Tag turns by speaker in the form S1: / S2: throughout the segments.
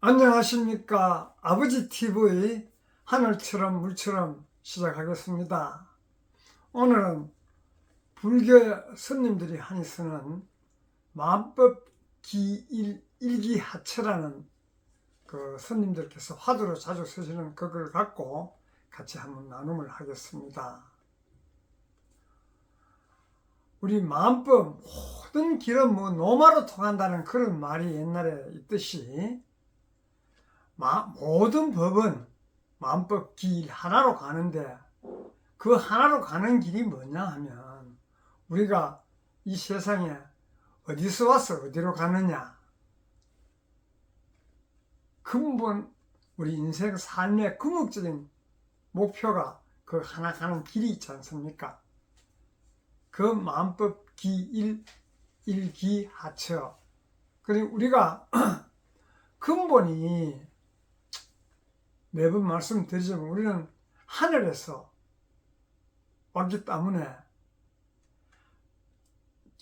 S1: 안녕하십니까. 아버지 TV 하늘처럼 물처럼 시작하겠습니다. 오늘은 불교 스님들이 많이 쓰는 마법 일기하처라는 그 스님들께서 화두로 자주 쓰시는 그걸 갖고 같이 한번 나눔을 하겠습니다. 우리 마법 모든 길은 노마로 통한다는 그런 말이 옛날에 있듯이 모든 법은 마음법 길 하나로 가는데 그 하나로 가는 길이 뭐냐 하면 우리가 이 세상에 어디서 와서 어디로 가느냐, 근본 우리 인생 삶의 궁극적인 목표가 그 하나 가는 길이 있지 않습니까? 그 마음법 일기하처. 그리고 우리가 근본이 매번 말씀드리지만 우리는 하늘에서 왔기 때문에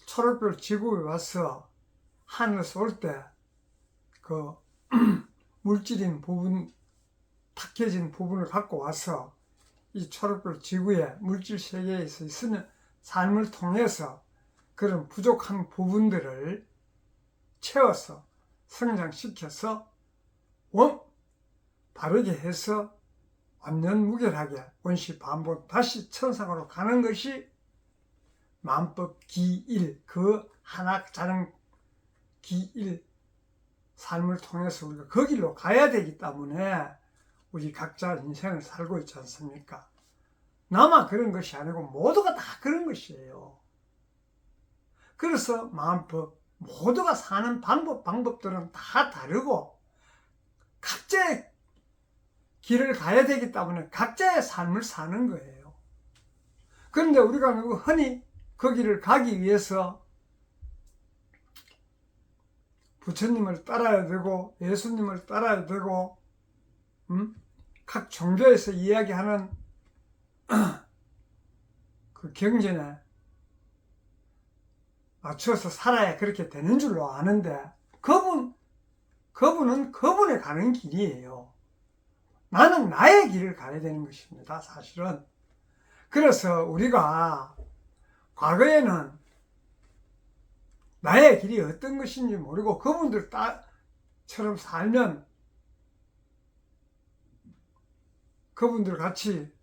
S1: 초록별 지구에 와서 하늘에서 올 때 그 물질인 부분, 탁해진 부분을 갖고 와서 이 초록별 지구의 물질 세계에서 있으면 삶을 통해서 그런 부족한 부분들을 채워서 성장시켜서 바르게 해서 완전 무결하게 원시반복 다시 천상으로 가는 것이 만법 기일, 그 하나 자는 기일 삶을 통해서 우리가 그 길로 가야 되기 때문에 우리 각자 인생을 살고 있지 않습니까? 나만 그런 것이 아니고 모두가 다 그런 것이에요. 그래서 만법, 모두가 사는 방법들은 다 다르고 각자의 길을 가야 되기 때문에 각자의 삶을 사는 거예요. 그런데 우리가 흔히 그 길을 가기 위해서 부처님을 따라야 되고 예수님을 따라야 되고 각 종교에서 이야기하는 그 경전에 맞춰서 살아야 그렇게 되는 줄로 아는데 그분은 그분의 가는 길이에요. 나는 나의 길을 가야 되는 것입니다, 사실은. 그래서 우리가 과거에는 나의 길이 어떤 것인지 모르고 그분들처럼 살면 그분들 같이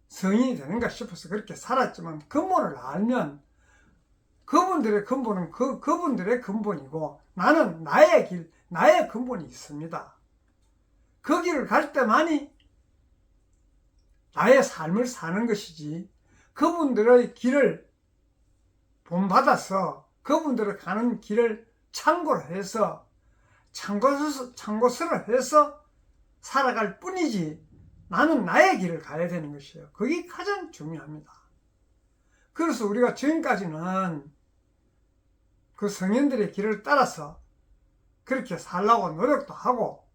S1: 성인이 되는가 싶어서 그렇게 살았지만 근본을 알면 그분들의 근본은 그분들의 근본이고 나는 나의 길, 나의 근본이 있습니다. 그 길을 갈 때만이 나의 삶을 사는 것이지 그분들의 길을 본받아서 그분들의 가는 길을 참고로 해서 참고서를 해서 살아갈 뿐이지 나는 나의 길을 가야 되는 것이에요. 그게 가장 중요합니다. 그래서 우리가 지금까지는 그 성현들의 길을 따라서 그렇게 살라고 노력도 하고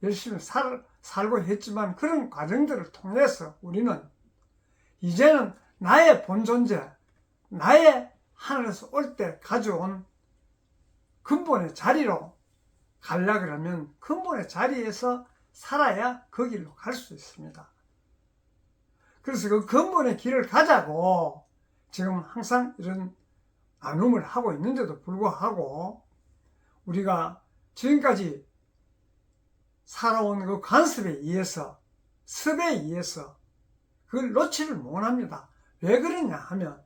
S1: 열심히 살고 했지만 그런 과정들을 통해서 우리는 이제는 나의 본존재, 나의 하늘에서 올 때 가져온 근본의 자리로 가려고 그러면 근본의 자리에서 살아야 그 길로 갈 수 있습니다. 그래서 그 근본의 길을 가자고 지금 항상 이런 나눔을 하고 있는데도 불구하고 우리가 지금까지 살아온 그 관습에 의해서 습에 의해서 그걸 놓지를 못합니다. 왜 그러냐 하면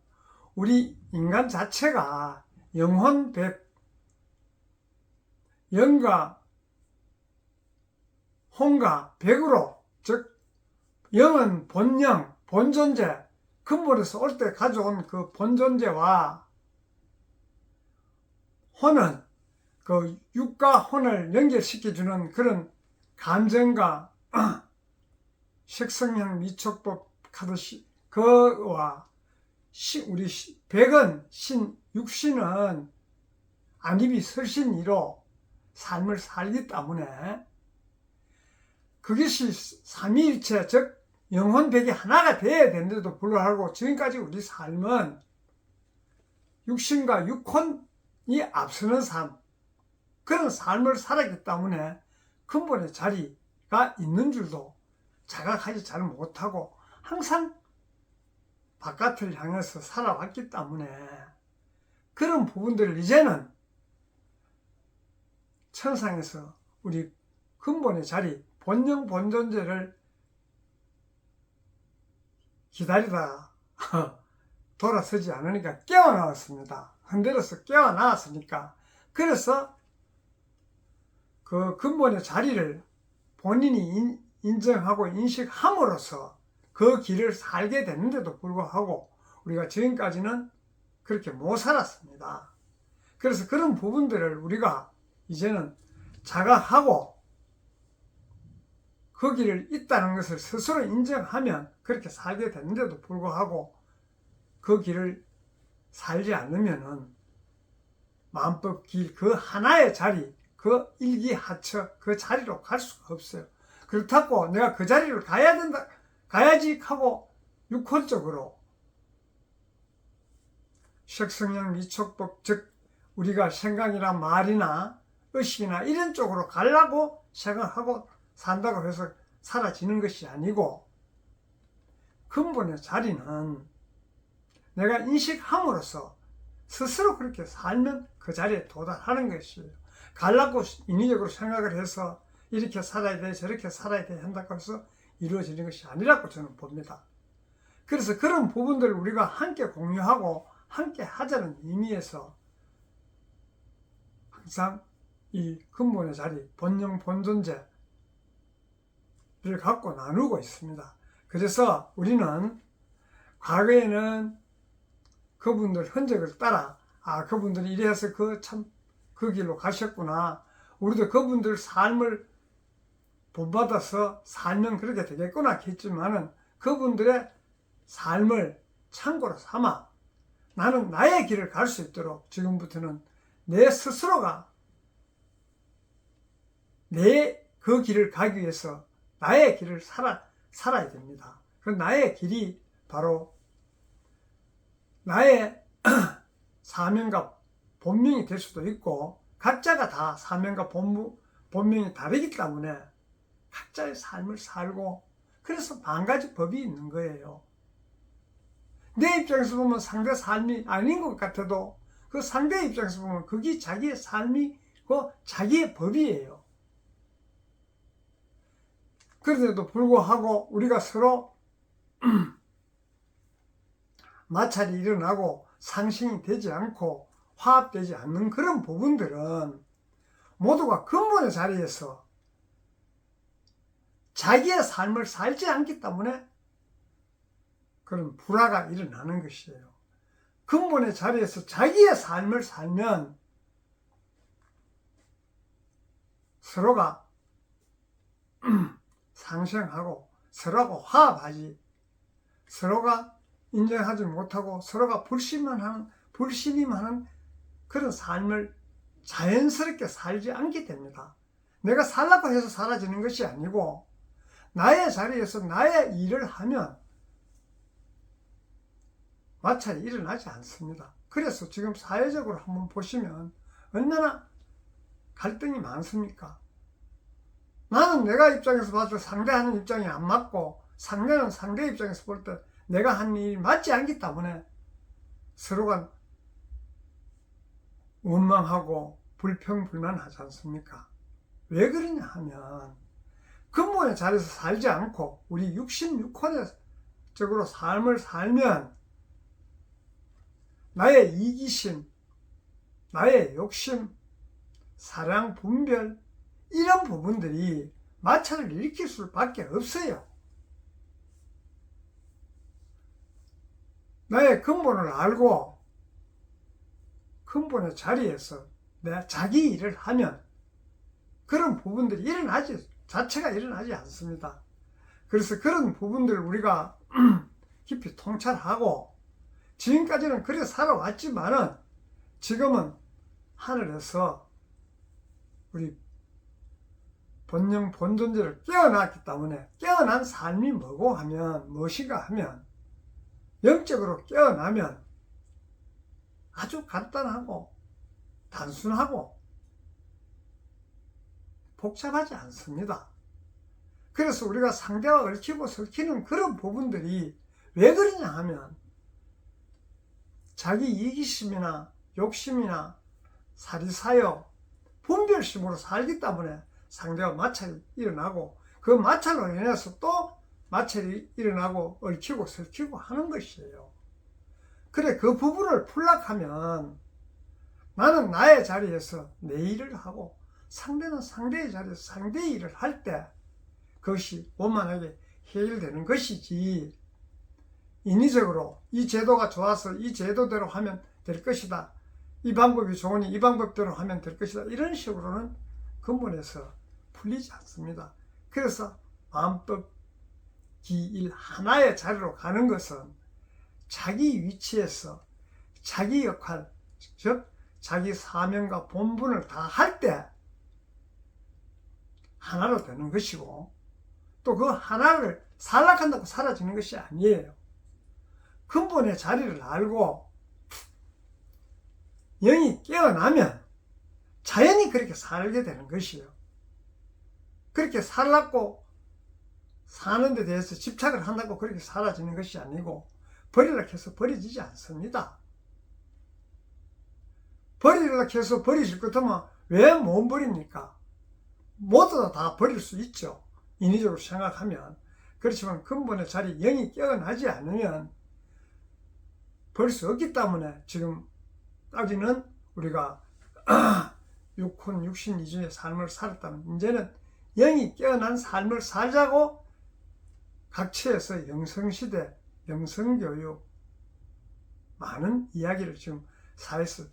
S1: 우리 인간 자체가 영과 혼과 백으로, 즉 영은 본영, 본존재, 근본에서 올 때 가져온 그 본존재와 혼은 그 육과 혼을 연결시켜주는 그런 감정과 색성형 미촉법 하듯이 그와 우리 백은 육신은 안입이 설신이로 삶을 살기 때문에 그것이 삼위일체 즉 영혼 백이 하나가 되어야 되는데도 불구하고 지금까지 우리 삶은 육신과 육혼이 앞서는 삶, 그런 삶을 살았기 때문에 근본의 자리가 있는 줄도 자각하지 잘 못하고 항상 바깥을 향해서 살아왔기 때문에 그런 부분들을 이제는 천상에서 우리 근본의 자리, 본영 본존재를 기다리다가 돌아서지 않으니까 깨어나왔습니다. 흔들어서 깨어나왔으니까. 그래서 그 근본의 자리를 본인이 인정하고 인식함으로써 그 길을 살게 됐는데도 불구하고 우리가 지금까지는 그렇게 못 살았습니다. 그래서 그런 부분들을 우리가 이제는 자각하고 그 길을 있다는 것을 스스로 인정하면 그렇게 살게 됐는데도 불구하고 그 길을 살지 않으면은 마음법 길 그 하나의 자리, 그 일기하처 그 자리로 갈 수가 없어요. 그렇다고 내가 그 자리를 가야 된다, 가야지 하고 육혼적으로 색성형 미촉법, 즉 우리가 생각이나 말이나 의식이나 이런 쪽으로 가려고 생각하고 산다고 해서 사라지는 것이 아니고 근본의 자리는 내가 인식함으로써 스스로 그렇게 살면 그 자리에 도달하는 것이에요. 가려고 인위적으로 생각을 해서 이렇게 살아야 돼 저렇게 살아야 돼 한다고 해서 이루어지는 것이 아니라고 저는 봅니다. 그래서 그런 부분들을 우리가 함께 공유하고 함께 하자는 의미에서 항상 이 근본의 자리, 본영 본존재를 갖고 나누고 있습니다. 그래서 우리는 과거에는 그분들 흔적을 따라 그분들이 이래서 그 길로 가셨구나, 우리도 그분들 삶을 본받아서 살면 그렇게 되겠구나 했지만은 그분들의 삶을 참고로 삼아 나는 나의 길을 갈 수 있도록 지금부터는 내 스스로가 내 그 길을 가기 위해서 나의 길을 살아야 됩니다. 그 나의 길이 바로 나의 사명과 본명이 될 수도 있고 각자가 다 사명과 본명이 다르기 때문에 각자의 삶을 살고 그래서 만 가지 법이 있는 거예요. 내 입장에서 보면 상대 삶이 아닌 것 같아도 그 상대 입장에서 보면 그게 자기의 삶이고 자기의 법이에요. 그런데도 불구하고 우리가 서로 마찰이 일어나고 상생이 되지 않고 화합되지 않는 그런 부분들은 모두가 근본의 자리에서 자기의 삶을 살지 않기 때문에 그런 불화가 일어나는 것이에요. 근본의 자리에서 자기의 삶을 살면 서로가 상생하고 서로가 화합하지, 서로가 인정하지 못하고 서로가 불신이만 하는 그런 삶을 자연스럽게 살지 않게 됩니다. 내가 살라고 해서 사라지는 것이 아니고 나의 자리에서 나의 일을 하면 마찰이 일어나지 않습니다. 그래서 지금 사회적으로 한번 보시면 얼마나 갈등이 많습니까? 나는 내가 입장에서 봐도 상대하는 입장이 안 맞고 상대는 상대 입장에서 볼 때 내가 한 일이 맞지 않기 때문에 서로가 원망하고 불평불만하지 않습니까? 왜 그러냐 하면 근본의 자리에서 살지 않고 우리 육신육혼적으로 삶을 살면 나의 이기심, 나의 욕심, 사랑, 분별 이런 부분들이 마찰을 일으킬 수밖에 없어요. 나의 근본을 알고 근본의 자리에서 내가 자기 일을 하면 그런 부분들이 자체가 일어나지 않습니다. 그래서 그런 부분들을 우리가 깊이 통찰하고 지금까지는 그래 살아왔지만은 지금은 하늘에서 우리 본영 본존재를 깨어났기 때문에 깨어난 삶이 뭐고 하면 무엇인가 하면 영적으로 깨어나면 아주 간단하고 단순하고 복잡하지 않습니다. 그래서 우리가 상대와 얽히고 설키는 그런 부분들이 왜 그러냐 하면 자기 이기심이나 욕심이나 사리사욕, 분별심으로 살기 때문에 상대와 마찰이 일어나고 그 마찰로 인해서 또 마찰이 일어나고 얽히고 설키고 하는 것이에요. 그래, 그 부분을 풀락하면 나는 나의 자리에서 내 일을 하고 상대는 상대의 자리에서 상대의 일을 할 때 그것이 원만하게 해결되는 것이지, 인위적으로 이 제도가 좋아서 이 제도대로 하면 될 것이다, 이 방법이 좋으니 이 방법대로 하면 될 것이다, 이런 식으로는 근본에서 풀리지 않습니다. 그래서 만법 기일 하나의 자리로 가는 것은 자기 위치에서 자기 역할, 즉 자기 사명과 본분을 다 할 때 하나로 되는 것이고, 또 그 하나를 살락한다고 사라지는 것이 아니에요. 근본의 자리를 알고 영이 깨어나면 자연히 그렇게 살게 되는 것이에요. 그렇게 살라고 사는 데 대해서 집착을 한다고 그렇게 사라지는 것이 아니고, 버리려고 해서 버려지지 않습니다. 버리려고 해서 버리실 것 같으면 왜 못 버립니까? 모두 다 버릴 수 있죠, 인위적으로 생각하면. 그렇지만 근본의 자리 영이 깨어나지 않으면 버릴 수 없기 때문에 지금까지는 우리가 육혼 육신 이중의 삶을 살았다면 이제는 영이 깨어난 삶을 살자고 각처에서 영성시대, 영성교육 많은 이야기를 지금 사회에서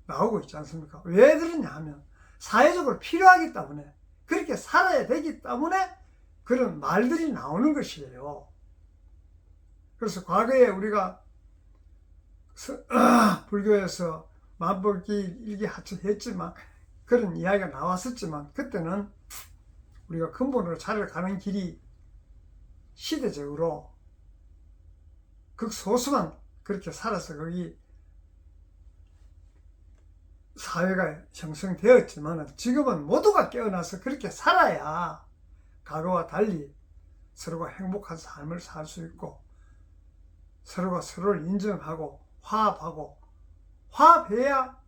S1: 나오고 있지 않습니까? 왜 그러냐 하면 사회적으로 필요하기 때문에, 그렇게 살아야 되기 때문에 그런 말들이 나오는 것이에요. 그래서 과거에 우리가 불교에서 만법기 일기하처 했지만 그런 이야기가 나왔었지만, 그때는 우리가 근본으로 자리를 가는 길이 시대적으로 극소수만 그렇게 살아서 거기 사회가 형성되었지만, 지금은 모두가 깨어나서 그렇게 살아야 과거와 달리 서로가 행복한 삶을 살 수 있고, 서로가 서로를 인정하고 화합하고, 화합해야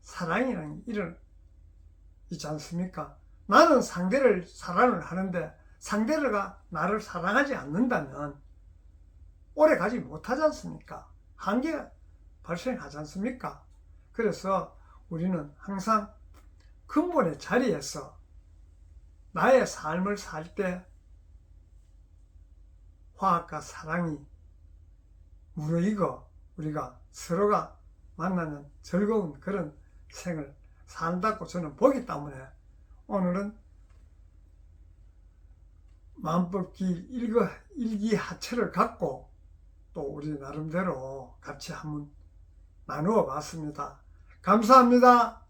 S1: 사랑이라는 게 일어나지 않습니까? 나는 상대를 사랑을 하는데 상대가 나를 사랑하지 않는다면 오래 가지 못하지 않습니까? 한계가 발생하지 않습니까? 그래서 우리는 항상 근본의 자리에서 나의 삶을 살 때 화합과 사랑이 무르익어 우리가 서로가 만나는 즐거운 그런 생을 산다고 저는 보기 때문에, 오늘은 만법기 일기하처를 갖고 또 우리 나름대로 같이 한번 나누어 봤습니다. 감사합니다.